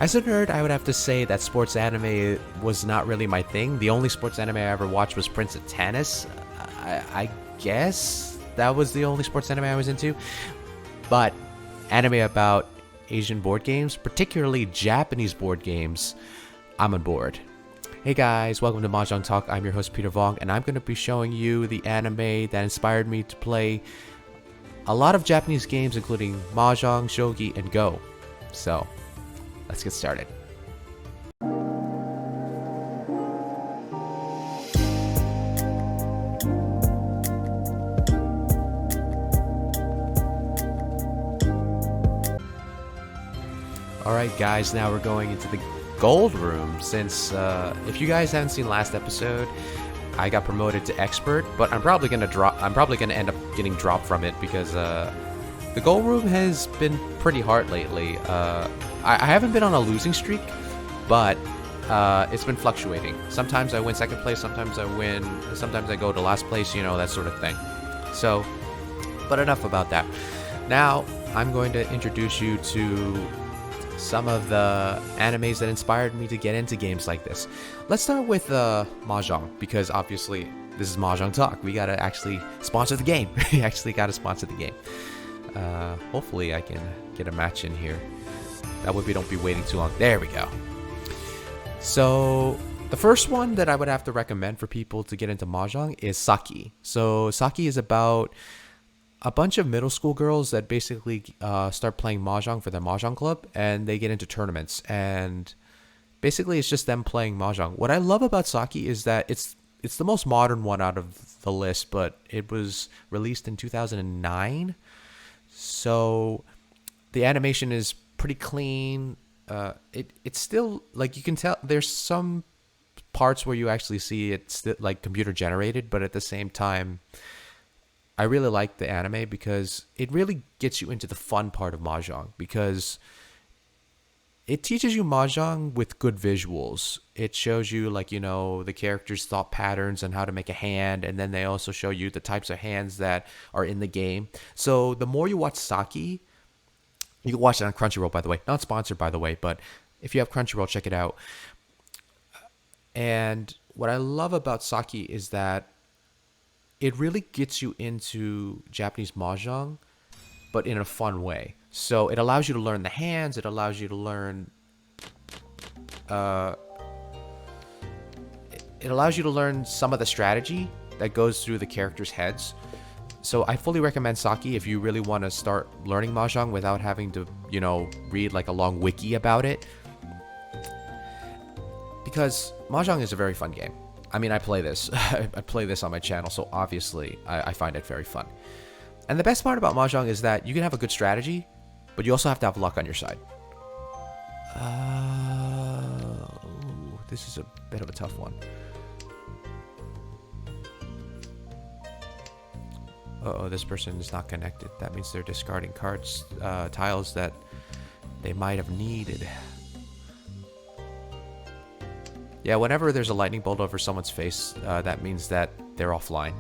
As a nerd, I would have to say that sports anime was not really my thing. The only sports anime I ever watched was Prince of Tennis. I guess that was the only sports anime I was into. But anime about Asian board games, particularly Japanese board games, I'm on board. Hey guys, welcome to Mahjong Talk. I'm your host Peter Vong, and I'm going to be showing you the anime that inspired me to play a lot of Japanese games, including Mahjong, Shogi, and Go. So, let's get started. Alright guys, now we're going into the gold room. Since if you guys haven't seen last episode, I got promoted to expert, but I'm probably gonna end up getting dropped from it because the gold room has been pretty hard lately. I haven't been on a losing streak, but it's been fluctuating. Sometimes I win second place, sometimes I go to last place, you know, that sort of thing. So, but enough about that. Now, I'm going to introduce you to some of the animes that inspired me to get into games like this. Let's start with Mahjong, because obviously this is Mahjong Talk. We gotta actually sponsor the game. We actually gotta sponsor the game. Hopefully I can get a match in here. That way we don't be waiting too long. There we go. So the first one that I would have to recommend for people to get into Mahjong is Saki. So Saki is about a bunch of middle school girls that basically start playing Mahjong for their Mahjong club, and they get into tournaments, and basically it's just them playing Mahjong. What I love about Saki is that it's the most modern one out of the list, but it was released in 2009. So the animation is pretty clean. It's still, like, you can tell there's some parts where you actually see it's like computer generated, but at the same time, I really like the anime because it really gets you into the fun part of Mahjong, because it teaches you Mahjong with good visuals. It shows you, like, you know, the characters' thought patterns and how to make a hand, and then they also show you the types of hands that are in the game. So the more you watch Saki, you can watch it on Crunchyroll, by the way. Not sponsored, by the way, but if you have Crunchyroll, check it out. And what I love about Saki is that it really gets you into Japanese Mahjong, but in a fun way. So it allows you to learn the hands. It allows you to learn some of the strategy that goes through the characters' heads. So I fully recommend Saki if you really want to start learning Mahjong without having to, you know, read like a long wiki about it. Because Mahjong is a very fun game. I mean, I play this. I play this on my channel, so obviously I find it very fun. And the best part about Mahjong is that you can have a good strategy, but you also have to have luck on your side. This is a bit of a tough one. Uh-oh, this person is not connected. That means they're discarding cards, tiles that they might have needed. Yeah, whenever there's a lightning bolt over someone's face, that means that they're offline.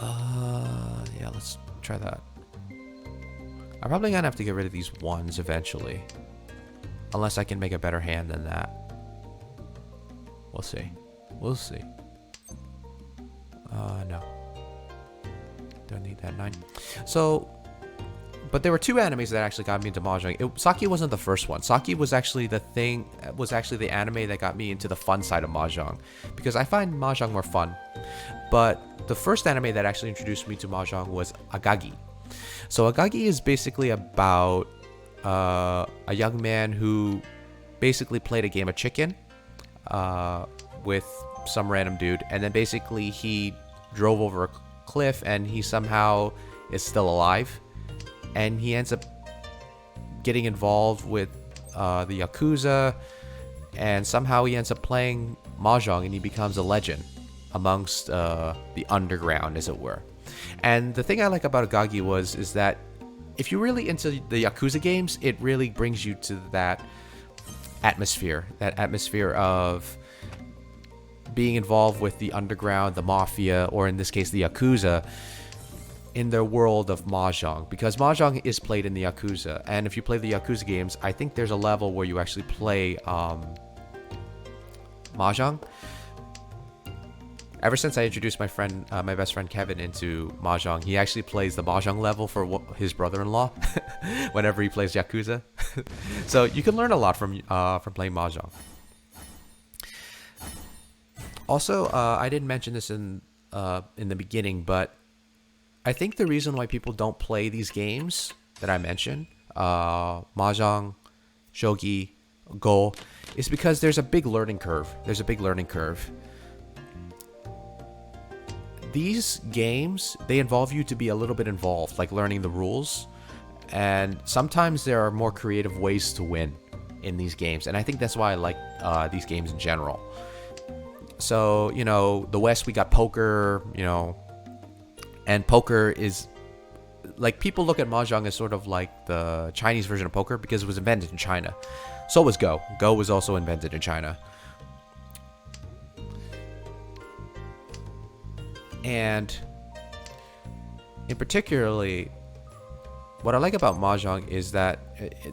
Yeah, let's try that. I'm probably gonna have to get rid of these ones eventually. Unless I can make a better hand than that. We'll see. We'll see. No. Don't need that 9. So, but there were two animes that actually got me into Mahjong. Saki wasn't the first one. Saki was actually the anime that got me into the fun side of Mahjong, because I find Mahjong more fun. But the first anime that actually introduced me to Mahjong was Akagi. So Akagi is basically about a young man who basically played a game of chicken with some random dude, and then basically he drove over a cliff and he somehow is still alive. And he ends up getting involved with the Yakuza, and somehow he ends up playing Mahjong, and he becomes a legend amongst the underground, as it were. And the thing I like about Akagi is that if you're really into the Yakuza games, it really brings you to that atmosphere of being involved with the underground, the mafia, or in this case, the Yakuza. in their world of Mahjong, because Mahjong is played in the Yakuza, and if you play the Yakuza games, I think there's a level where you actually play Mahjong. Ever since I introduced my friend, my best friend Kevin into Mahjong, he actually plays the Mahjong level for his brother-in-law whenever he plays Yakuza. So you can learn a lot from playing Mahjong. Also, I didn't mention this in the beginning, but I think the reason why people don't play these games that I mentioned, Mahjong, Shogi, Go, is because there's a big learning curve. These games, they involve you to be a little bit involved, like learning the rules. And sometimes there are more creative ways to win in these games. And I think that's why I like these games in general. So, the West, we got poker, and poker is like, people look at Mahjong as sort of like the Chinese version of poker because it was invented in China. So was Go. Go was also invented in China. And in particularly, what I like about Mahjong is that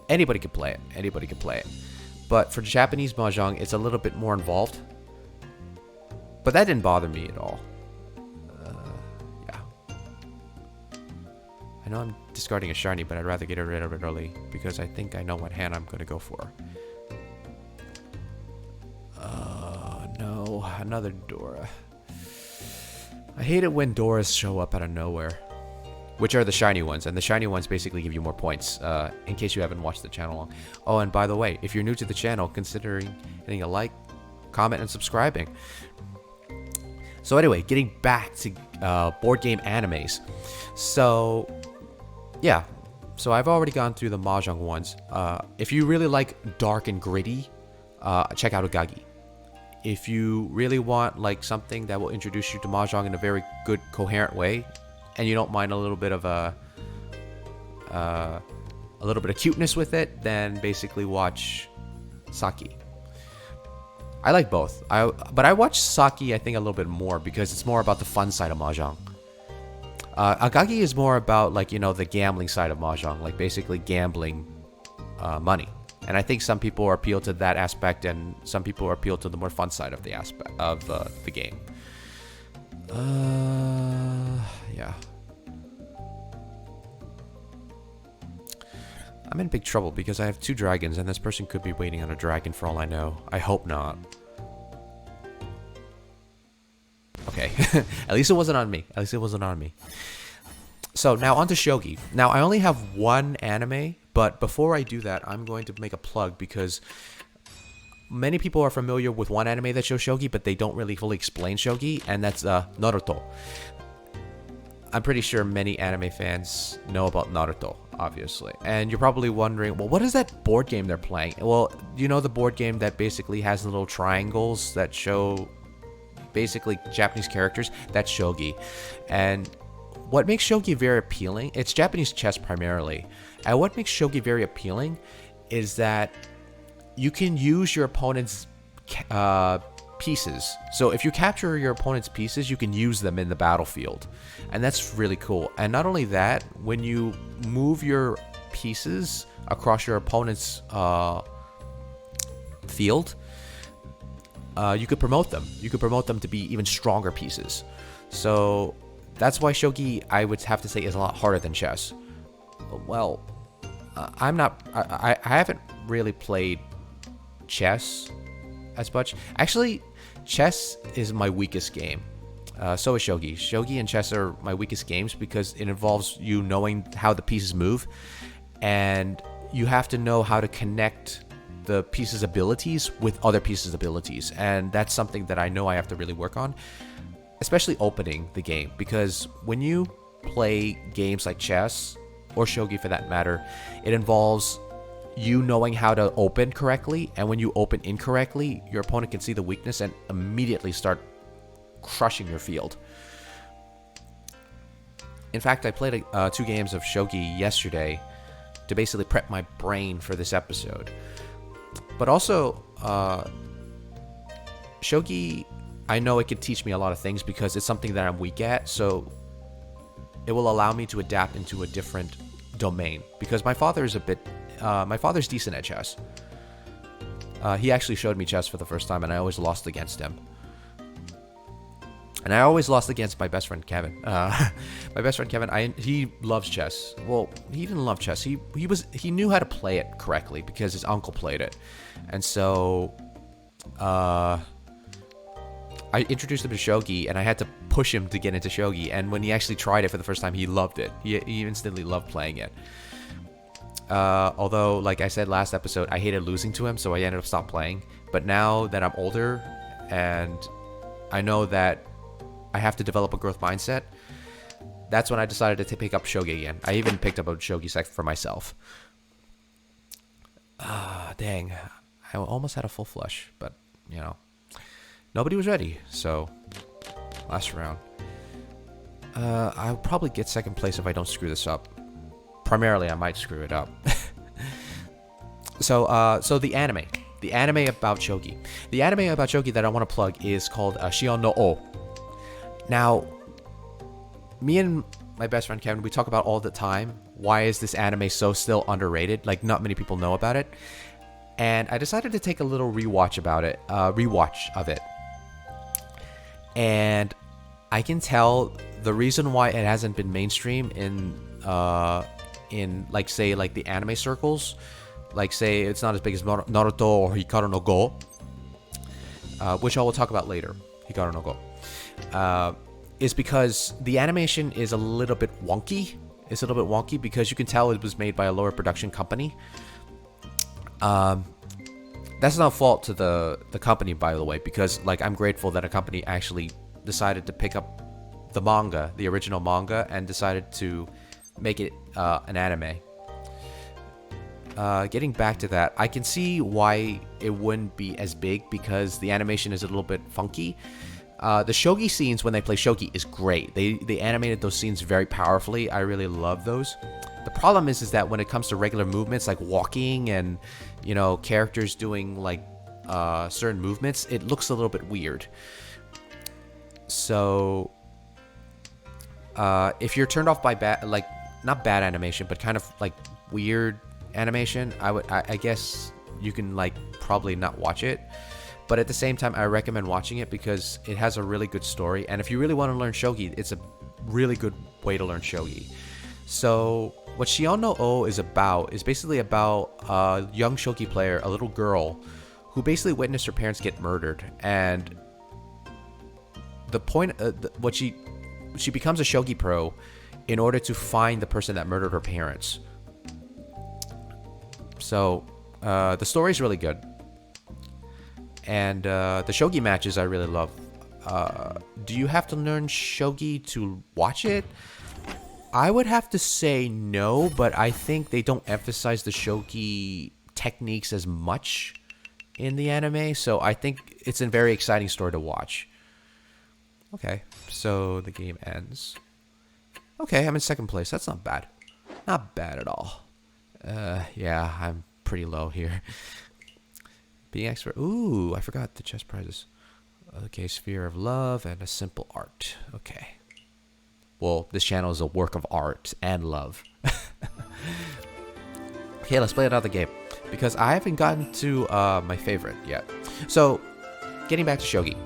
anybody can play it. But for Japanese Mahjong, it's a little bit more involved. But that didn't bother me at all. Yeah. I know I'm discarding a shiny, but I'd rather get rid of it early because I think I know what hand I'm going to go for. No, another Dora. I hate it when Doras show up out of nowhere, which are the shiny ones, and the shiny ones basically give you more points, in case you haven't watched the channel long. Oh, and by the way, if you're new to the channel, consider hitting a like, comment, and subscribing. So anyway, getting back to board game animes. So, yeah. So I've already gone through the Mahjong ones. If you really like dark and gritty, check out Akagi. If you really want like something that will introduce you to Mahjong in a very good, coherent way, and you don't mind a little bit of cuteness with it, then basically watch Saki. I like both. But I watch Saki, I think, a little bit more because it's more about the fun side of Mahjong. Akagi is more about like, the gambling side of Mahjong, like basically gambling money. And I think some people are appealed to that aspect, and some people are appealed to the more fun side of the aspect of the game. Yeah. I'm in big trouble because I have 2 dragons, and this person could be waiting on a dragon for all I know. I hope not. Okay. At least it wasn't on me. So now on to Shogi. Now I only have 1 anime, but before I do that, I'm going to make a plug because many people are familiar with one anime that shows Shogi, but they don't really fully explain Shogi, and that's Naruto. I'm pretty sure many anime fans know about Naruto, obviously. And you're probably wondering, well, what is that board game they're playing? Well, the board game that basically has little triangles that show basically Japanese characters? That's Shogi. And what makes Shogi very appealing, it's Japanese chess primarily, and what makes Shogi very appealing is that you can use your opponent's pieces. So if you capture your opponent's pieces, you can use them in the battlefield, and that's really cool. And not only that, when you move your pieces across your opponent's field, you could promote them. You could promote them to be even stronger pieces. So that's why Shogi, I would have to say, is a lot harder than chess. Well, I haven't really played chess as much. Actually, chess is my weakest game. So is Shogi. Shogi and chess are my weakest games because it involves you knowing how the pieces move, and you have to know how to connect the pieces' abilities with other pieces' abilities, and that's something that I know I have to really work on, especially opening the game, because when you play games like chess, or Shogi for that matter, it involves you knowing how to open correctly, and when you open incorrectly, your opponent can see the weakness and immediately start crushing your field. In fact, I played 2 games of Shogi yesterday to basically prep my brain for this episode. But also, Shogi, I know it could teach me a lot of things because it's something that I'm weak at. So it will allow me to adapt into a different domain because my father's decent at chess. He actually showed me chess for the first time, and I always lost against him. And I always lost against my best friend Kevin. My best friend Kevin, he loves chess. Well, he didn't love chess. He knew how to play it correctly because his uncle played it, and so I introduced him to shogi, and I had to push him to get into shogi. And when he actually tried it for the first time, he loved it. He instantly loved playing it. Although, like I said last episode, I hated losing to him, so I ended up stopped playing. But now that I'm older and I know that I have to develop a growth mindset, that's when I decided to pick up shogi again. I even picked up a shogi set for myself. Dang. I almost had a full flush, but, you know, nobody was ready, so last round. I'll probably get second place if I don't screw this up. Primarily, I might screw it up. So the anime about shogi. The anime about shogi that I want to plug is called Shion no O. Now, me and my best friend Kevin, we talk about all the time, why is this anime so still underrated? Like, not many people know about it. And I decided to take a little rewatch of it. And I can tell the reason why it hasn't been mainstream in like, say, like the anime circles, like, say it's not as big as Naruto or Hikaru no Go, which I will talk about later. Hikaru no Go, is because the animation is a little bit wonky. It's a little bit wonky because you can tell it was made by a lower production company. That's not a fault to the company, by the way, because, like, I'm grateful that a company actually decided to pick up the manga, the original manga, and decided to make it an anime. Getting back to that, I can see why it wouldn't be as big because the animation is a little bit funky. The shogi scenes when they play shogi is great. They animated those scenes very powerfully. I really love those. The problem is that when it comes to regular movements like walking and, you know, characters doing like certain movements, it looks a little bit weird. So if you're turned off by not bad animation, but kind of like weird animation, I guess you can, like, probably not watch it. But at the same time, I recommend watching it because it has a really good story. And if you really want to learn shogi, it's a really good way to learn shogi. So what Shion no O is about is basically about a young shogi player, a little girl, who basically witnessed her parents get murdered. And the point, she becomes a shogi pro in order to find the person that murdered her parents. So the story is really good. And the shogi matches I really love. Do you have to learn shogi to watch it? I would have to say no, but I think they don't emphasize the shogi techniques as much in the anime, so I think it's a very exciting story to watch. Okay, so the game ends. Okay, I'm in second place. That's not bad. Not bad at all. Yeah, I'm pretty low here. Being expert. Ooh, I forgot the chess prizes. Okay, Sphere of Love and a Simple Art. Okay. Well, this channel is a work of art and love. Okay, let's play another game. Because I haven't gotten to my favorite yet. So, getting back to shogi.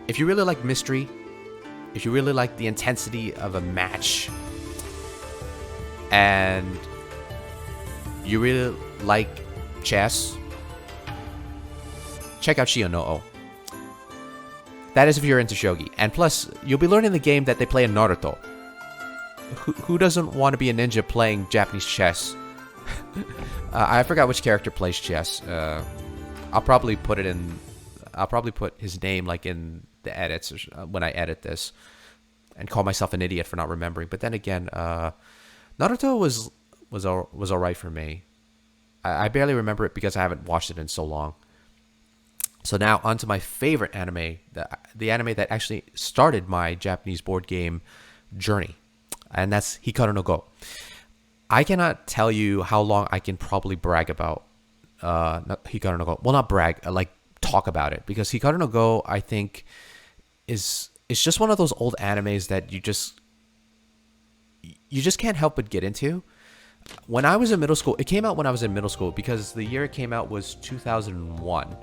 If you really like mystery, if you really like the intensity of a match, and you really like chess, check out Shion no O. That is if you're into shogi. And plus, you'll be learning the game that they play in Naruto. Who doesn't want to be a ninja playing Japanese chess? I forgot which character plays chess. I'll probably put his name like in the edits when I edit this, and call myself an idiot for not remembering. But then again, Naruto was alright for me. I barely remember it because I haven't watched it in so long. So now onto my favorite anime, the anime that actually started my Japanese board game journey, and that's Hikaru no Go. I cannot tell you how long I can probably brag about Hikaru no Go. Well, not brag, like talk about it, because Hikaru no Go, I think, is just one of those old animes that you just can't help but get into. When I was in middle school, it came out when I was in middle school because the year it came out was 2001.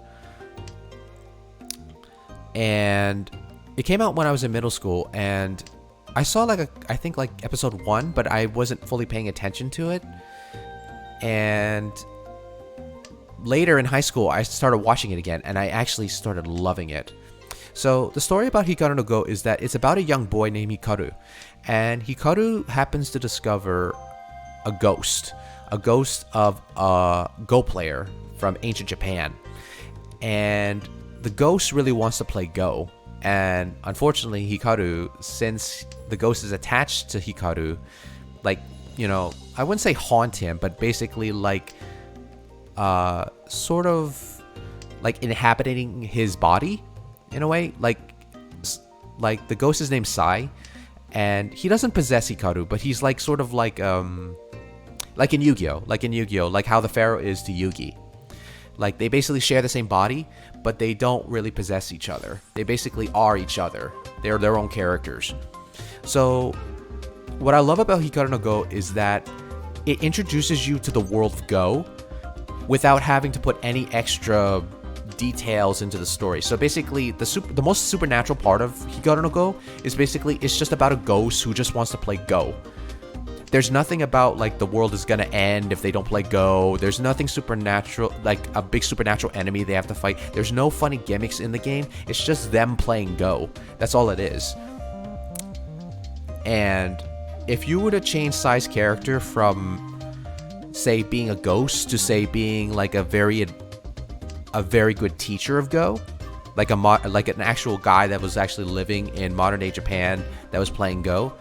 And it came out when I was in middle school, and I saw I think episode 1, but I wasn't fully paying attention to it. And later in high school, I started watching it again, and I actually started loving it. So the story about Hikaru no Go is that it's about a young boy named Hikaru, and Hikaru happens to discover a ghost of a Go player from ancient Japan, and the ghost really wants to play Go. And unfortunately, Hikaru, since the ghost is attached to Hikaru, I wouldn't say haunt him, but basically sort of like inhabiting his body in a way. Like the ghost is named Sai, and he doesn't possess Hikaru, but he's sort of like in Yu-Gi-Oh, like how the Pharaoh is to Yugi. Like they basically share the same body, but they don't really possess each other. They basically are each other. They're their own characters. So what I love about Hikaru no Go is that it introduces you to the world of Go without having to put any extra details into the story. So basically, the most supernatural part of Hikaru no Go is basically it's just about a ghost who just wants to play Go. There's nothing about the world is gonna end if they don't play Go. There's nothing supernatural, like a big supernatural enemy they have to fight. There's no funny gimmicks in the game. It's just them playing Go. That's all it is. And if you were to change Sai's character from, say, being a ghost to, say, being a very good teacher of Go, like an actual guy that was actually living in modern day Japan that was playing Go,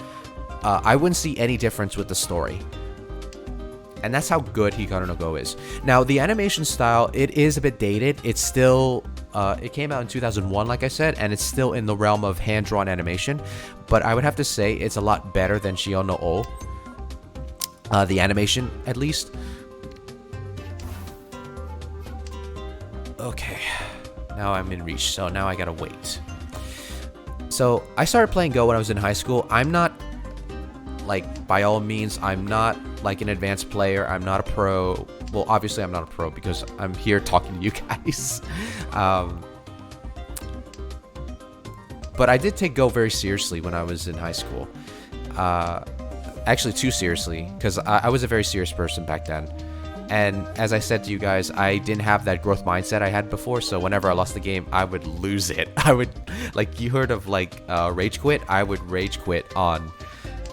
I wouldn't see any difference with the story. And that's how good Hikaru no Go is. Now, the animation style, it is a bit dated. It's still, it came out in 2001, like I said, and it's still in the realm of hand-drawn animation. But I would have to say it's a lot better than Shion no O. The animation, at least. Okay. Now I'm in reach, so now I gotta wait. So, I started playing Go when I was in high school. I'm not, by all means, I'm not an advanced player. I'm not a pro. Well, obviously I'm not a pro because I'm here talking to you guys. But I did take Go very seriously when I was in high school. Actually, too seriously, because I was a very serious person back then. And as I said to you guys, I didn't have that growth mindset I had before. So whenever I lost the game, I would lose it. I would, you heard of rage quit? I would rage quit on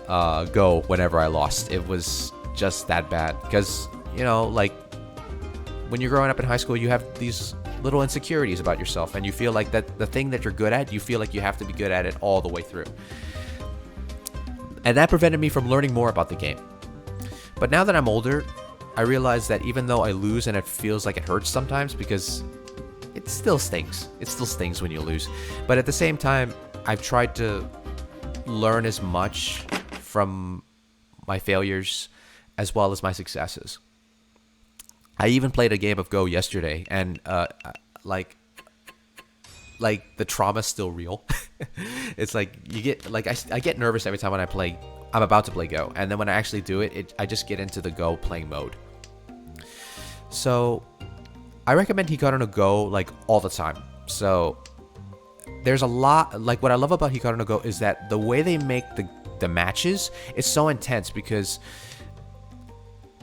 Go whenever I lost. It was just that bad because when you're growing up in high school, you have these little insecurities about yourself, and you feel like that the thing that you're good at, you feel like you have to be good at it all the way through, and that prevented me from learning more about the game. But now that I'm older, I realize that even though I lose and it feels like it hurts sometimes, because it still stings. It still stings when you lose, but at the same time, I've tried to learn as much from my failures as well as my successes. I even played a game of Go yesterday, and the trauma's still real. It's you get I get nervous every time when I'm about to play Go, and then when I actually do it, I just get into the Go playing mode. So I recommend Hikaru no Go all the time. So there's a lot, what I love about Hikaru no Go is that the way they make the matches is so intense, because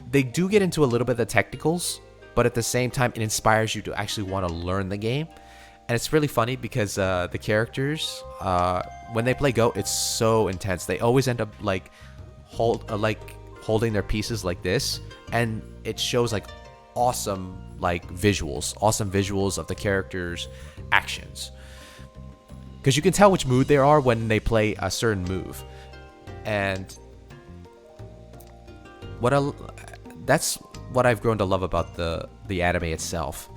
they do get into a little bit of the technicals, but at the same time, it inspires you to actually want to learn the game. And it's really funny because the characters, when they play Go, it's so intense. They always end up holding their pieces like this, and it shows awesome visuals of the characters' actions. Because you can tell which mood they are when they play a certain move. And that's what I've grown to love about the anime itself.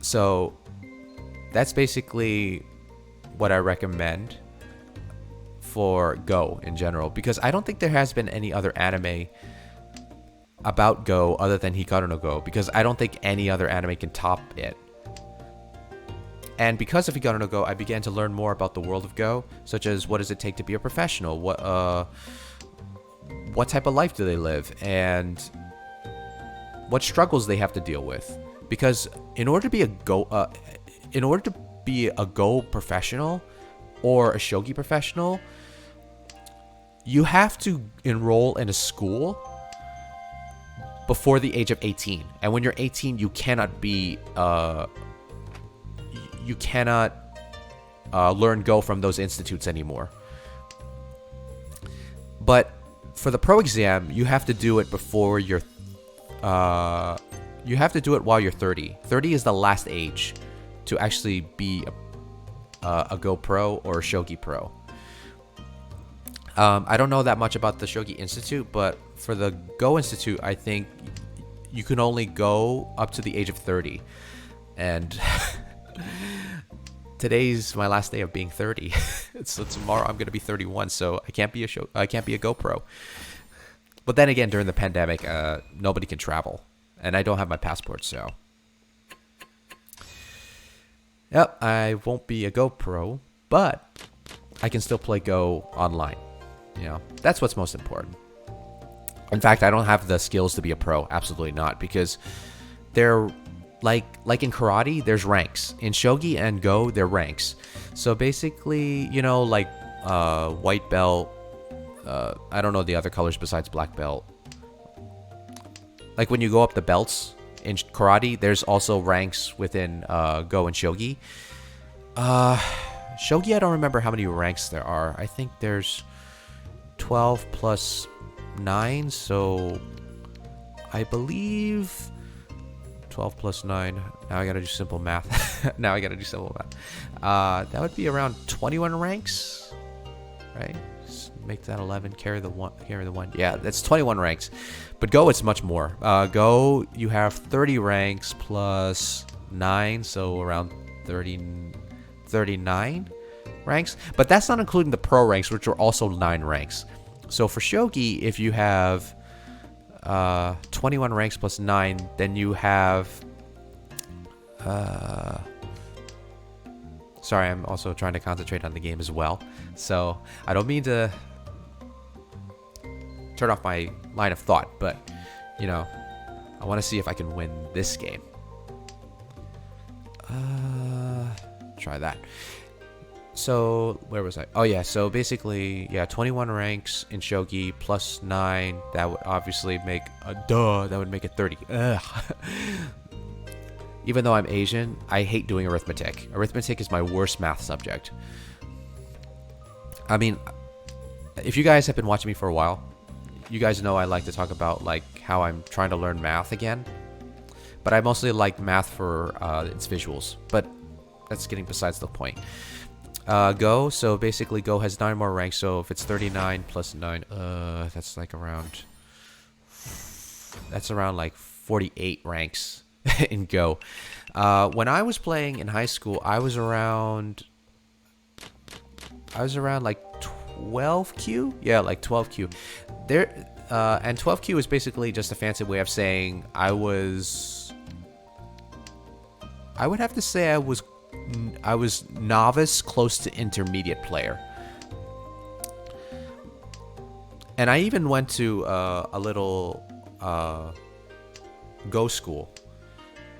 So that's basically what I recommend for Go in general, because I don't think there has been any other anime about Go other than Hikaru no Go, because I don't think any other anime can top it. And because of Hikaru no Go, I began to learn more about the world of Go, such as what does it take to be a professional, what type of life do they live, and what struggles they have to deal with. Because in order to be a Go professional or a shogi professional, you have to enroll in a school before the age of 18. And when you're 18, you cannot learn Go from those institutes anymore. But for the pro exam, you have to do it before you're you have to do it while you're 30. 30 is the last age to actually be a Go pro or a shogi pro. I don't know that much about the Shogi Institute, but for the Go Institute, I think you can only go up to the age of 30. And today's my last day of being 30. So tomorrow I'm gonna be 31, so I can't be a Go pro. But then again, during the pandemic, nobody can travel, and I don't have my passport, so yep, I won't be a Go pro, but I can still play Go online. You know, that's what's most important. In fact, I don't have the skills to be a pro. Absolutely not, because they're like in karate, there's ranks. In shogi and Go, there are ranks. So basically, you know, like white belt. I don't know the other colors besides black belt. Like when you go up the belts in karate, there's also ranks within Go and shogi. Shogi, I don't remember how many ranks there are. I think there's 12 plus 9, so I believe 12 plus 9. Now I gotta do simple math. That would be around 21 ranks, right? Just make that 11. Carry the one. Yeah, that's 21 ranks. But Go, it's much more. Go, you have 30 ranks plus 9, so around 39 ranks. But that's not including the pro ranks, which are also 9 ranks. So for shogi, if you have 21 ranks plus 9, then you have sorry, I'm also trying to concentrate on the game as well, so I don't mean to turn off my line of thought, but you know, I want to see if I can win this game. Try that. So where was I? Oh yeah, so basically, yeah, 21 ranks in shogi plus 9. That would obviously make that would make it 30. Ugh. Even though I'm Asian, I hate doing arithmetic. Arithmetic is my worst math subject. I mean, if you guys have been watching me for a while, you guys know I like to talk about like how I'm trying to learn math again. But I mostly like math for its visuals. But that's getting besides the point. Go, so basically Go has 9 more ranks, so if it's 39 plus 9, that's around like 48 ranks in Go. When I was playing in high school, I was around like 12Q? Yeah, like 12Q. And 12Q is basically just a fancy way of saying I would have to say I was novice, close to intermediate player. And I even went to a little Go school.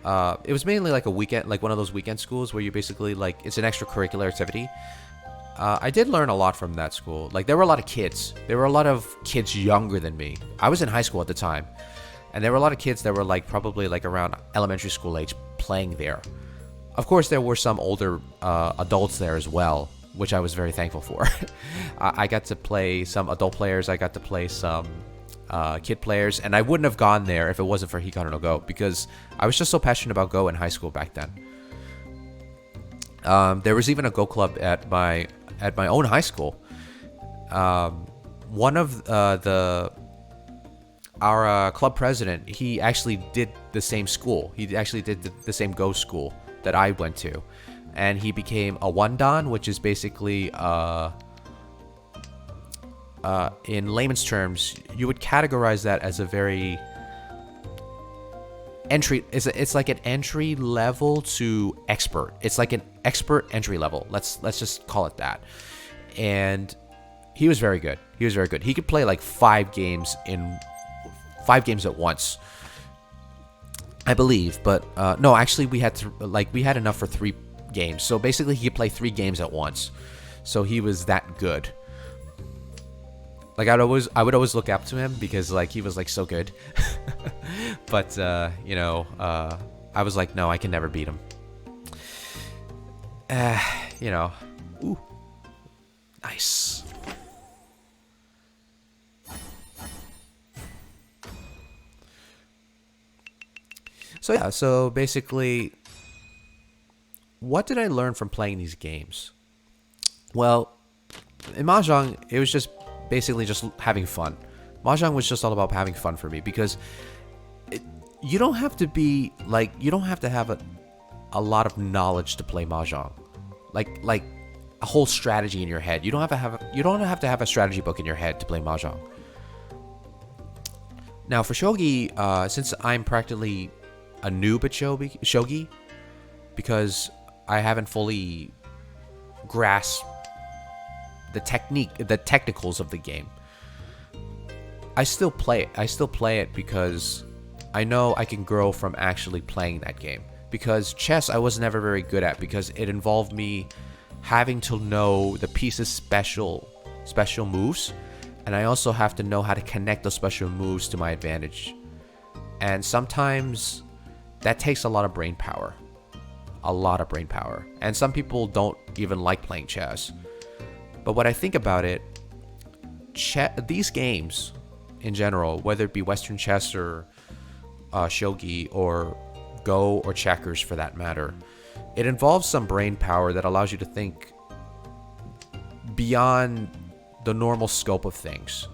It was mainly like a weekend, like one of those weekend schools where you basically like, it's an extracurricular activity. I did learn a lot from that school. Like there were a lot of kids. There were a lot of kids younger than me. I was in high school at the time. And there were a lot of kids that were like probably like around elementary school age playing there. Of course, there were some older adults there as well, which I was very thankful for. I got to play some adult players. I got to play some kid players. And I wouldn't have gone there if it wasn't for Hikaru no Go, because I was just so passionate about Go in high school back then. There was even a Go club at my own high school. One of our club president, he actually did the same school. He actually did the same Go school that I went to, and he became a wandan, which is basically in layman's terms, you would categorize that as a very entry. It's like an entry level to expert. It's like an expert entry level. Let's just call it that. And he was very good. He was very good. He could play like 5 games at once, I believe. But no, actually, we had enough for 3 games. So basically, he could play 3 games at once. So he was that good. Like I would always look up to him because like he was like so good. But I was like, no, I can never beat him. Ooh, nice. So yeah, so basically, what did I learn from playing these games? Well, in Mahjong, it was just basically just having fun. Mahjong was just all about having fun for me because you don't have to have a lot of knowledge to play Mahjong. Like a whole strategy in your head. You don't have to have a strategy book in your head to play Mahjong. Now for Shogi, since I'm practically a noob at Shogi, because I haven't fully grasped the technicals of the game, I still play it. I still play it because I know I can grow from actually playing that game. Because chess I was never very good at because it involved me having to know the piece's special moves, and I also have to know how to connect those special moves to my advantage. And sometimes that takes a lot of brain power. And some people don't even like playing chess. But when I think about it, these games in general, whether it be Western chess or shogi or Go or checkers for that matter, it involves some brain power that allows you to think beyond the normal scope of things.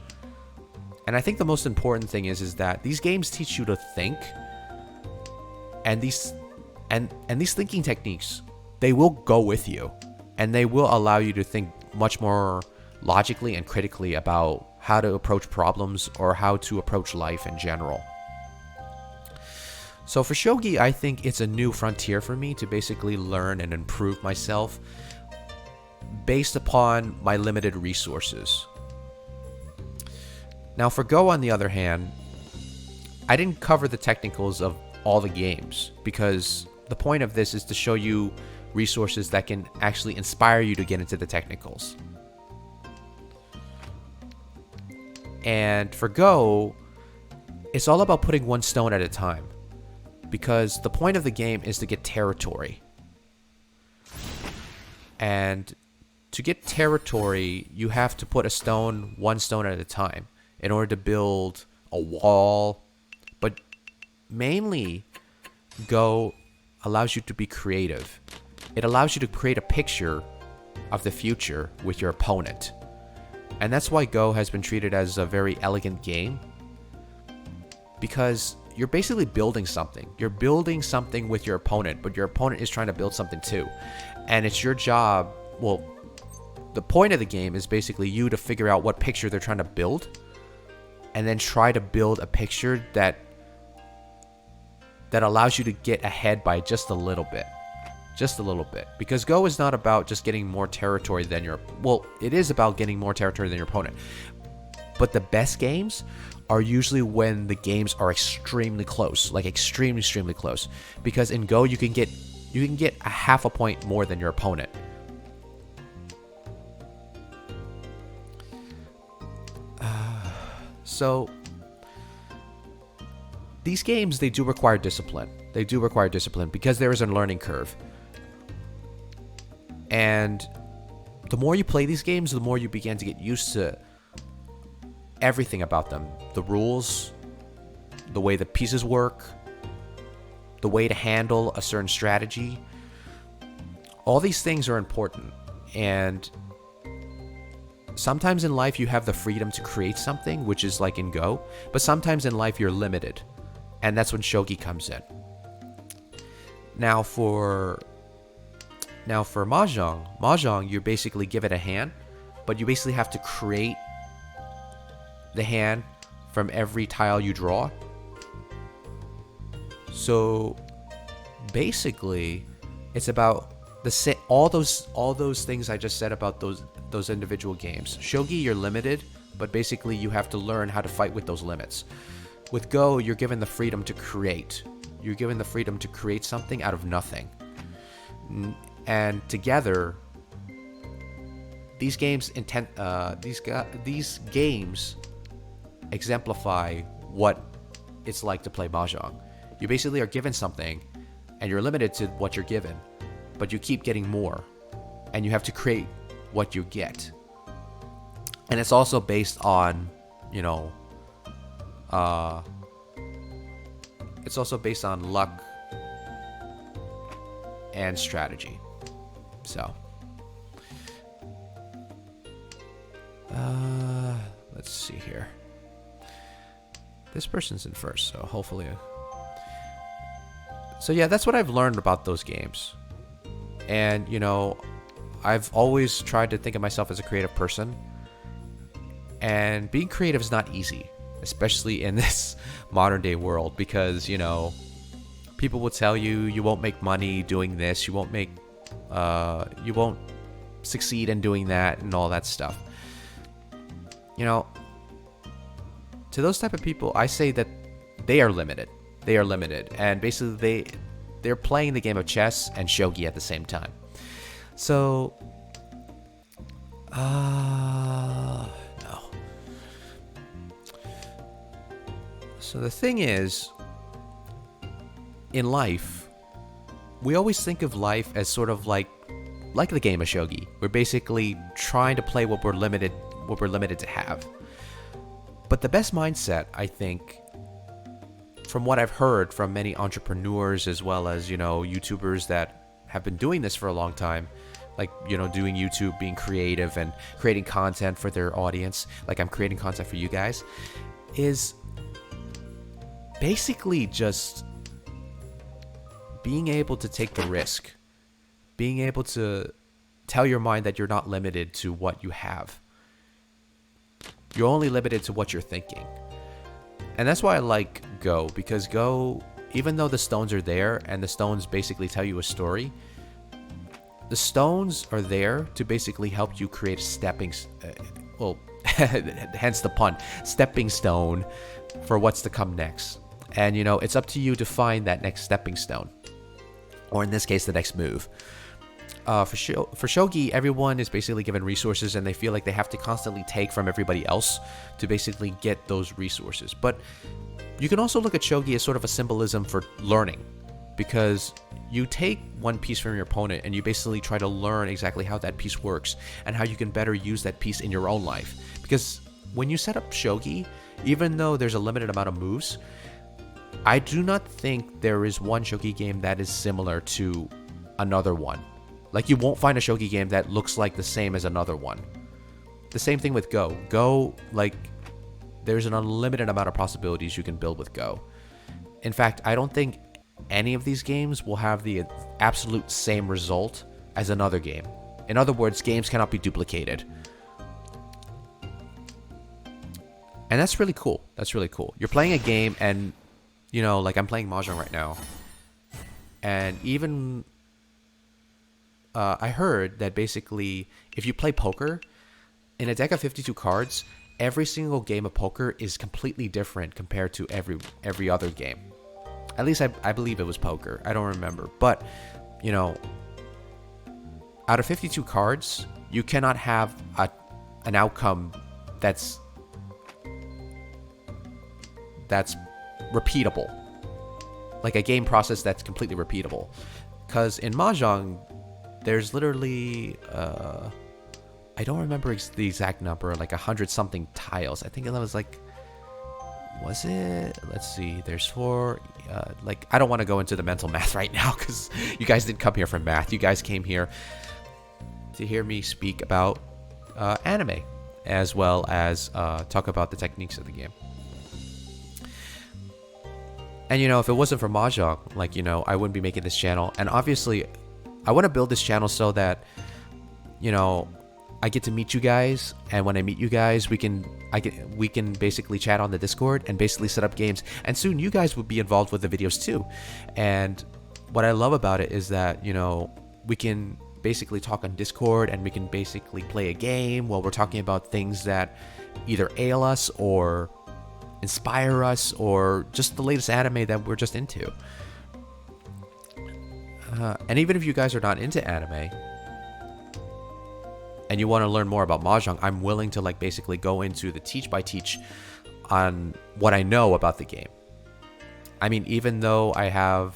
And I think the most important thing is that these games teach you to think, and these thinking techniques, they will go with you, and they will allow you to think much more logically and critically about how to approach problems or how to approach life in general. So for Shogi, I think it's a new frontier for me to basically learn and improve myself based upon my limited resources. Now for Go, on the other hand, I didn't cover the technicals of all the games because the point of this is to show you resources that can actually inspire you to get into the technicals. And for Go, it's all about putting one stone at a time, because the point of the game is to get territory. And to get territory, you have to put one stone at a time in order to build a wall. But mainly, Go allows you to be creative. It allows you to create a picture of the future with your opponent. And that's why Go has been treated as a very elegant game, because you're basically building something. You're building something with your opponent, but your opponent is trying to build something too. And it's your job, well, the point of the game is basically you to figure out what picture they're trying to build, and then try to build a picture that allows you to get ahead by just a little bit. Just a little bit. Because Go is not about just getting more territory than it is about getting more territory than your opponent. But the best games are usually when the games are extremely close, like extremely close. Because in Go, you can get a half a point more than your opponent. So these games, they do require discipline. They do require discipline because there is a learning curve. And the more you play these games, the more you begin to get used to everything about them. The rules, the way the pieces work, the way to handle a certain strategy. All these things are important. And sometimes in life you have the freedom to create something, which is like in Go. But sometimes in life you're limited. And that's when Shogi comes in. Now for Mahjong, you basically give it a hand, but you basically have to create the hand from every tile you draw. So basically, it's about all those things I just said about those individual games. Shogi, you're limited, but basically you have to learn how to fight with those limits. With Go, you're given the freedom to create. You're given the freedom to create something out of nothing. And together, these games these games exemplify what it's like to play Mahjong. You basically are given something, and you're limited to what you're given, but you keep getting more, and you have to create what you get. And it's also based on, it's also based on luck and strategy. So, let's see here. This person's in first, so hopefully. So yeah, that's what I've learned about those games. And, I've always tried to think of myself as a creative person. And being creative is not easy, especially in this modern day world, because, people will tell you you won't make money doing this, you won't succeed in doing that, and all that stuff. To those type of people, I say that they are limited. They are limited, and basically they're playing the game of chess and shogi at the same time. So, no. So the thing is, in life, we always think of life as sort of like the game of shogi. We're basically trying to play what we're limited to have. But the best mindset, I think, from what I've heard from many entrepreneurs as well as, YouTubers that have been doing this for a long time, like, doing YouTube, being creative and creating content for their audience, like I'm creating content for you guys, is basically just being able to take the risk, being able to tell your mind that you're not limited to what you have. You're only limited to what you're thinking. And that's why I like Go, because Go, even though the stones are there and the stones basically tell you a story, the stones are there to basically help you create hence the pun, stepping stone for what's to come next. And, it's up to you to find that next stepping stone, or in this case, the next move. For shogi, everyone is basically given resources, and they feel like they have to constantly take from everybody else to basically get those resources. But you can also look at shogi as sort of a symbolism for learning, because you take one piece from your opponent and you basically try to learn exactly how that piece works and how you can better use that piece in your own life. Because when you set up shogi, even though there's a limited amount of moves, I do not think there is one shogi game that is similar to another one. Like, you won't find a shogi game that looks like the same as another one. The same thing with Go. Go, there's an unlimited amount of possibilities you can build with Go. In fact, I don't think any of these games will have the absolute same result as another game. In other words, games cannot be duplicated. And that's really cool. That's really cool. You're playing a game and, I'm playing Mahjong right now. And even... I heard that basically, if you play poker, in a deck of 52 cards, every single game of poker is completely different compared to every other game. At least I believe it was poker. I don't remember. But, out of 52 cards, you cannot have an outcome that's repeatable. Like a game process that's completely repeatable. Because in Mahjong, there's literally, I don't remember the exact number, like 100-something tiles. I think it was was it? Let's see, there's 4, I don't want to go into the mental math right now, because you guys didn't come here for math. You guys came here to hear me speak about anime, as well as talk about the techniques of the game. And, if it wasn't for Mahjong, I wouldn't be making this channel. And obviously, I want to build this channel so that, I get to meet you guys, and when I meet you guys, we can basically chat on the Discord and basically set up games, and soon you guys will be involved with the videos too. And what I love about it is that, we can basically talk on Discord, and we can basically play a game while we're talking about things that either ail us or inspire us, or just the latest anime that we're just into. And even if you guys are not into anime and you want to learn more about Mahjong, I'm willing to like basically go into the teach by teach on what I know about the game. I mean, even though I have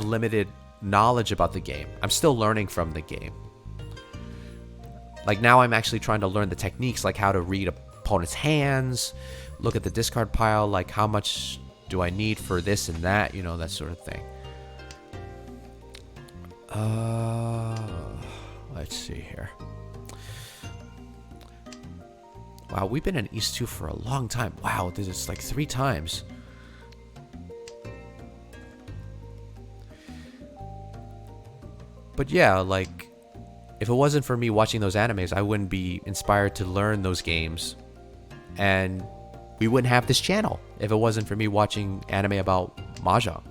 limited knowledge about the game, I'm still learning from the game. Like now I'm actually trying to learn the techniques, like how to read opponent's hands, look at the discard pile, like how much do I need for this and that, you know, that sort of thing. Let's see here. Wow, we've been in East 2 for a long time. Wow, this is like 3 times. But yeah, like, if it wasn't for me watching those animes, I wouldn't be inspired to learn those games. And we wouldn't have this channel if it wasn't for me watching anime about Mahjong.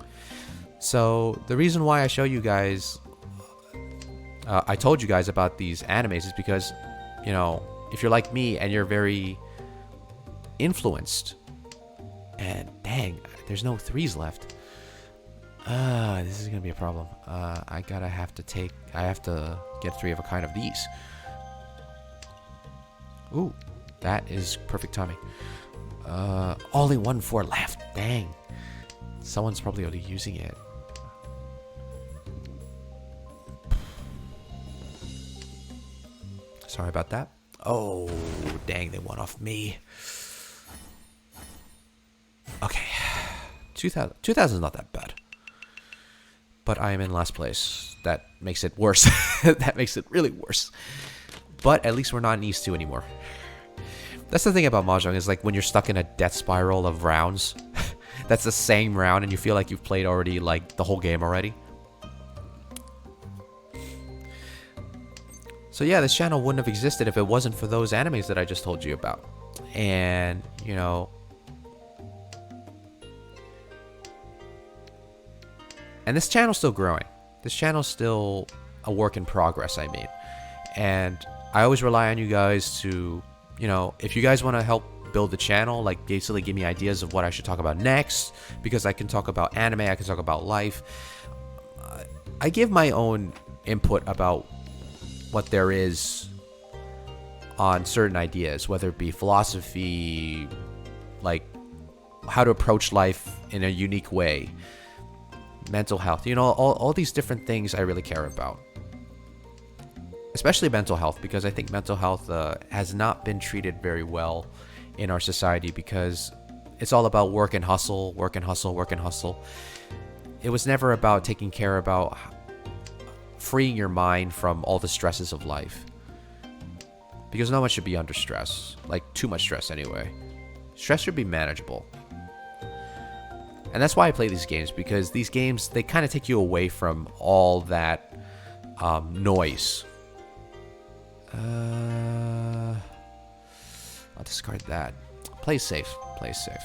So the reason why I show you guys, I told you guys about these animes is because, you know, if you're like me and you're very influenced, and dang, there's no 3s left. This is gonna be a problem. I have to get 3 of a kind of these. Ooh, that is perfect timing. Only 1-4 left. Dang. Someone's probably already using it. Sorry about that. Oh, dang, they won off me. Okay. 2000 is not that bad. But I am in last place. That makes it worse. That makes it really worse. But at least we're not in East 2 anymore. That's the thing about Mahjong, is like when you're stuck in a death spiral of rounds, that's the same round and you feel like you've played already like the whole game already. So yeah, this channel wouldn't have existed if it wasn't for those animes that I just told you about. And, you know, and this channel's still growing. This channel's still a work in progress, I mean. And I always rely on you guys to, you know, if you guys want to help build the channel, like basically give me ideas of what I should talk about next, because I can talk about anime, I can talk about life. I give my own input about what there is on certain ideas, whether it be philosophy, like how to approach life in a unique way, mental health, you know, all these different things I really care about. Especially mental health, because I think mental health has not been treated very well in our society, because it's all about work and hustle, work and hustle, work and hustle. It was never about taking care about freeing your mind from all the stresses of life. Because no one should be under stress, like too much stress anyway. Stress should be manageable. And that's why I play these games, because these games, they kind of take you away from all that noise. I'll discard that. Play safe. Play safe.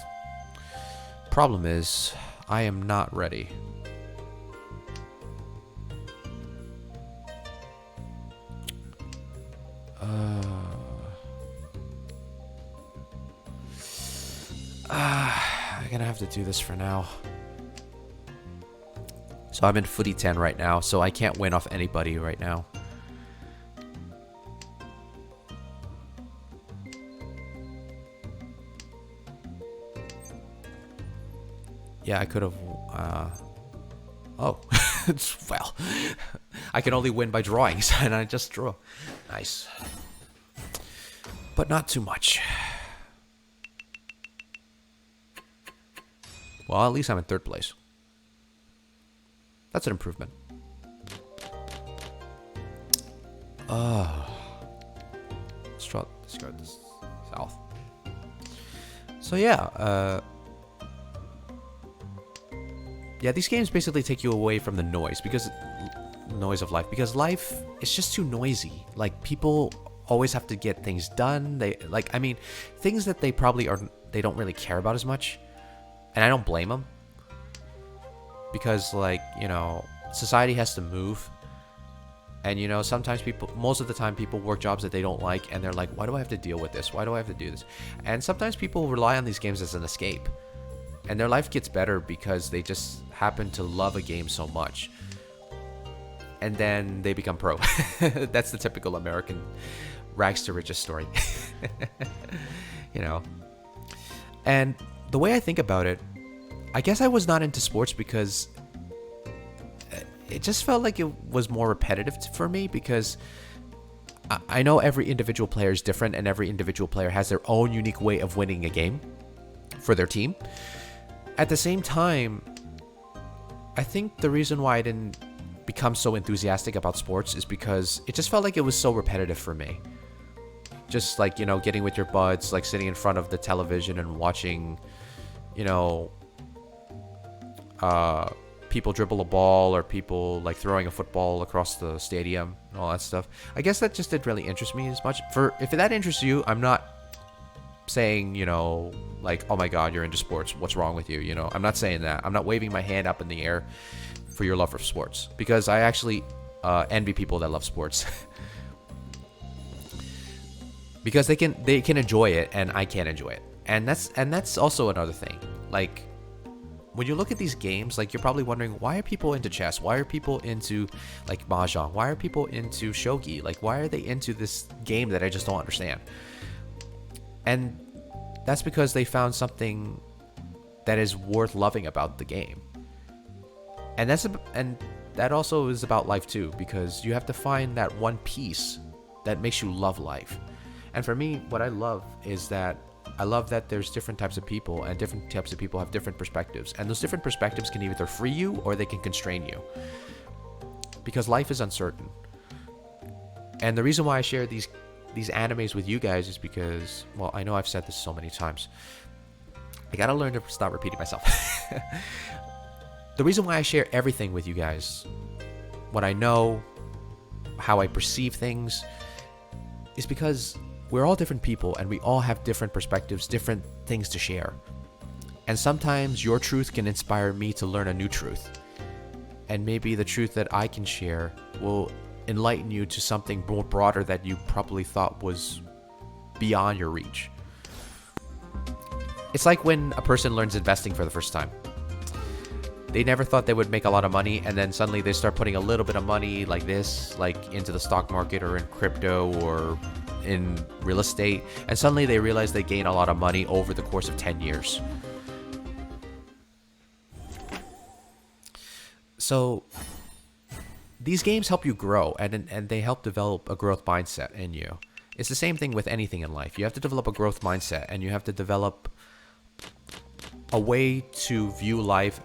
Problem is, I am not ready. I'm gonna have to do this for now. So I'm in footy 10 right now, so I can't win off anybody right now. Yeah, I could have... Oh. Well, I can only win by drawings, and I just draw. Nice. But not too much. Well, at least I'm in 3rd place. That's an improvement. Let's discard this south. So yeah, yeah, these games basically take you away from the noise, because noise of life, because life is just too noisy. Like, people always have to get things done. They like, I mean, things that they probably they don't really care about as much, and I don't blame them. because, like, society has to move. And, sometimes most of the time, people work jobs that they don't like, and they're like, why do I have to deal with this? Why do I have to do this? And sometimes people rely on these games as an escape. And their life gets better because they just happen to love a game so much. And then they become pro. That's the typical American rags to riches story. And the way I think about it, I guess I was not into sports because it just felt like it was more repetitive for me, because I know every individual player is different, and every individual player has their own unique way of winning a game for their team. At the same time, I think the reason why I didn't become so enthusiastic about sports is because it just felt like it was so repetitive for me. Just like, getting with your buds, like sitting in front of the television and watching, people dribble a ball, or people like throwing a football across the stadium and all that stuff. I guess that just didn't really interest me as much. If that interests you, I'm not saying, like, oh my god, you're into sports, what's wrong with you? I'm not saying that. I'm not waving my hand up in the air for your love for sports, because I actually envy people that love sports. Because they can enjoy it, and I can't enjoy it. And that's also another thing. Like, when you look at these games, like, you're probably wondering, why are people into chess? Why are people into, like, Mahjong? Why are people into shogi? Like, why are they into this game that I just don't understand? And that's because they found something that is worth loving about the game. And that also is about life too, because you have to find that one piece that makes you love life. And for me, what I love is that I love that there's different types of people, and different types of people have different perspectives. And those different perspectives can either free you or they can constrain you. Because life is uncertain. And the reason why I share these animes with you guys is because, well, I know I've said this so many times. I gotta learn to stop repeating myself. The reason why I share everything with you guys, what I know, how I perceive things, is because we're all different people, and we all have different perspectives, different things to share. And sometimes your truth can inspire me to learn a new truth. And maybe the truth that I can share will enlighten you to something more broader that you probably thought was beyond your reach. It's like when a person learns investing for the first time. They never thought they would make a lot of money, and then suddenly they start putting a little bit of money like this, like into the stock market or in crypto or in real estate, and suddenly they realize they gain a lot of money over the course of 10 years. So these games help you grow, and they help develop a growth mindset in you. It's the same thing with anything in life. You have to develop a growth mindset, and you have to develop a way to view life,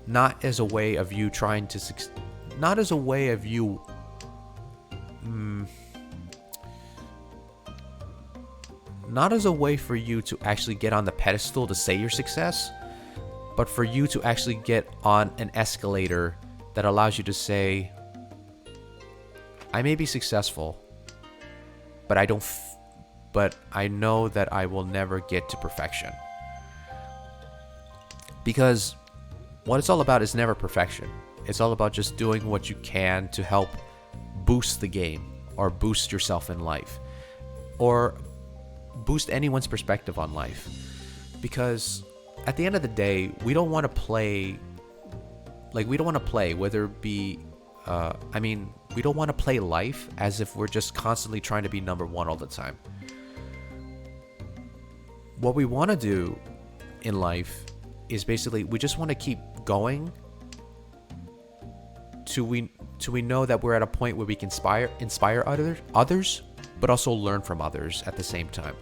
not as a way of you trying to not as a way of you not as a way for you to actually get on the pedestal to say your success, but for you to actually get on an escalator that allows you to say, I may be successful, but but I know that I will never get to perfection. Because what it's all about is never perfection. It's all about just doing what you can to help boost the game, or boost yourself in life, or boost anyone's perspective on life. Because at the end of the day, we don't want to play, whether it be, we don't want to play life as if we're just constantly trying to be number one all the time. What we want to do in life is basically, we just want to keep going till we know that we're at a point where we can inspire others, but also learn from others at the same time.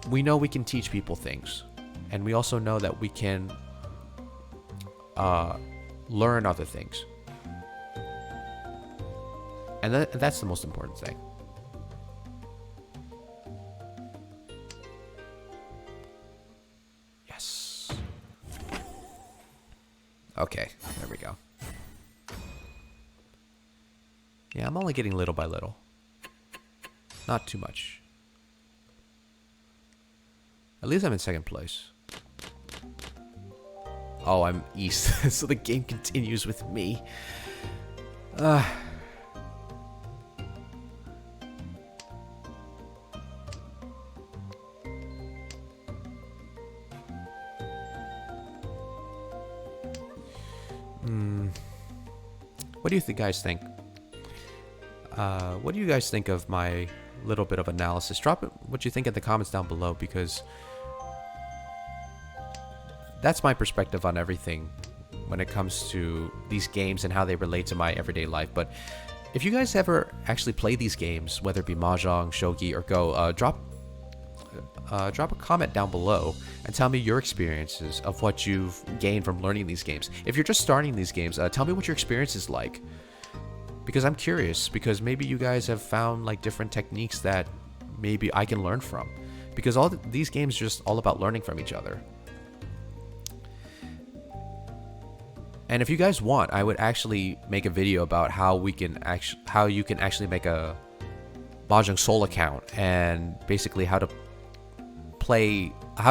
We know we can teach people things, and we also know that we can learn other things. And that's the most important thing. Yes. Okay, there we go. Yeah, I'm only getting little by little. Not too much. At least I'm in second place. Oh, I'm east, so the game continues with me. What do you guys think? What do you guys think of my little bit of analysis? Drop it what you think in the comments down below, because that's my perspective on everything when it comes to these games and how they relate to my everyday life. But if you guys ever actually play these games, whether it be Mahjong, Shogi, or Go, drop a comment down below and tell me your experiences of what you've gained from learning these games. If you're just starting these games, tell me what your experience is like, because I'm curious, because maybe you guys have found like different techniques that maybe I can learn from, because these games are just all about learning from each other. And if you guys want, I would actually make a video about how you can actually make a Mahjong Soul account, and basically how to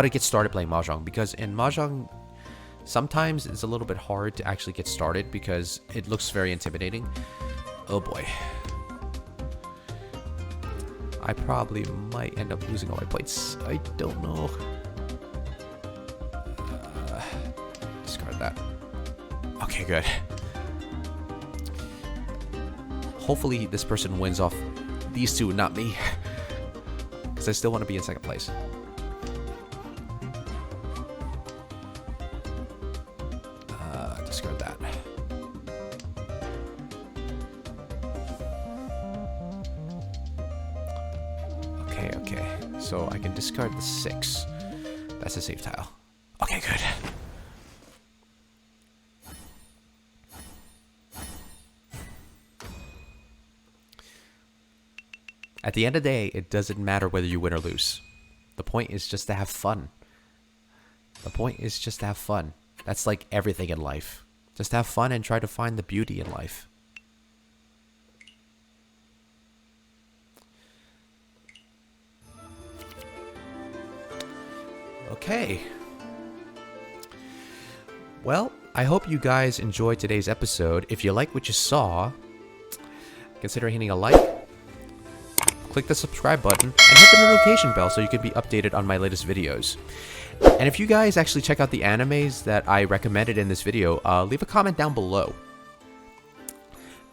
get started playing Mahjong, because in Mahjong sometimes it's a little bit hard to actually get started because it looks very intimidating. Oh boy. I probably might end up losing all my points. I don't know. Discard that. Okay, good. Hopefully this person wins off these two, not me. Because I still want to be in second place. Discard that. Okay. So I can discard the 6. That's a safe tile. Okay, good. At the end of the day, it doesn't matter whether you win or lose. The point is just to have fun. That's like everything in life. Just have fun and try to find the beauty in life. Okay. Well, I hope you guys enjoyed today's episode. If you like what you saw, consider hitting a like. Click the subscribe button and hit the notification bell so you can be updated on my latest videos. And if you guys actually check out the animes that I recommended in this video, leave a comment down below.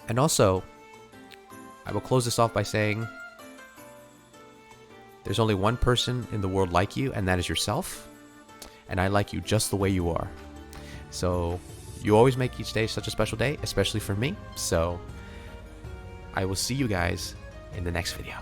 And also, I will close this off by saying, there's only one person in the world like you, and that is yourself. And I like you just the way you are. So, you always make each day such a special day, especially for me. So, I will see you guys in the next video.